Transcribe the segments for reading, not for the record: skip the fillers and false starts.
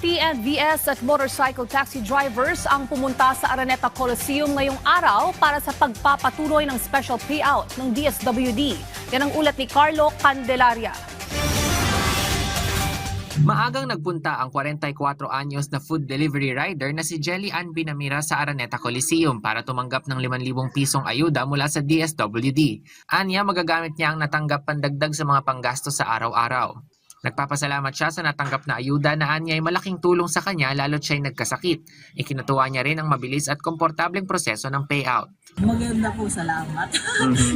TNVS at motorcycle taxi drivers ang pumunta sa Araneta Coliseum ngayong araw para sa pagpapatuloy ng special payout ng DSWD. Yan ang ulat ni Carlo Candelaria. Maagang nagpunta ang 44 anyos na food delivery rider na si Jelly Ann Binamira sa Araneta Coliseum para tumanggap ng 5,000 pisong ayuda mula sa DSWD. Anya, magagamit niya ang natanggap pandagdag sa mga panggastos sa araw-araw. Nagpapasalamat siya sa natanggap na ayuda na anya ay malaking tulong sa kanya lalo't siya'y nagkasakit. Ikinatuwa niya rin ang mabilis at komportableng proseso ng payout. Maganda po, salamat.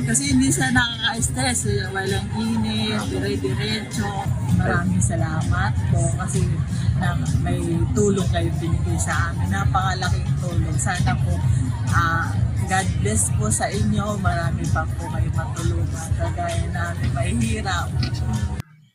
Kasi hindi siya nakaka-stress. Walang init, dire-diretso. Maraming salamat po kasi may tulong kayo binigay sa amin. Napakalaking tulong. Sana po God bless po sa inyo. Marami pa po kayo matulungan. Kagaya namin mahihirap.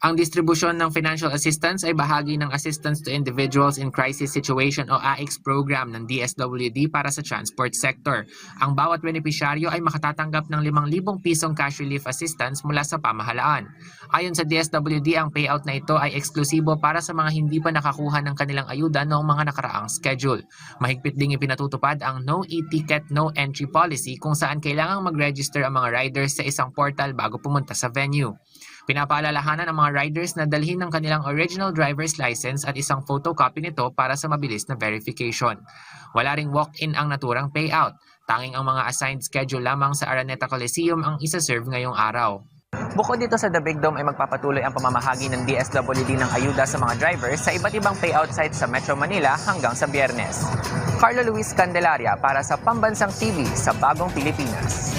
Ang distribusyon ng financial assistance ay bahagi ng Assistance to Individuals in Crisis Situation o AICS program ng DSWD para sa transport sector. Ang bawat benepisyaryo ay makatatanggap ng 5,000 pisong cash relief assistance mula sa pamahalaan. Ayon sa DSWD, ang payout na ito ay eksklusibo para sa mga hindi pa nakakuha ng kanilang ayuda noong mga nakaraang schedule. Mahigpit ding ipinatutupad ang No E-Ticket, No Entry policy kung saan kailangang mag-register ang mga riders sa isang portal bago pumunta sa venue. Pinapaalalahanan ang mga riders na dalhin ng kanilang original driver's license at isang photocopy nito para sa mabilis na verification. Wala ring walk-in ang naturang payout. Tanging ang mga assigned schedule lamang sa Araneta Coliseum ang isa-serve ngayong araw. Bukod dito sa The Big Dome ay magpapatuloy ang pamamahagi ng DSWD ng ayuda sa mga drivers sa iba't ibang payout sites sa Metro Manila hanggang sa Biyernes. Carlo Luis Candelaria para sa Pambansang TV sa Bagong Pilipinas.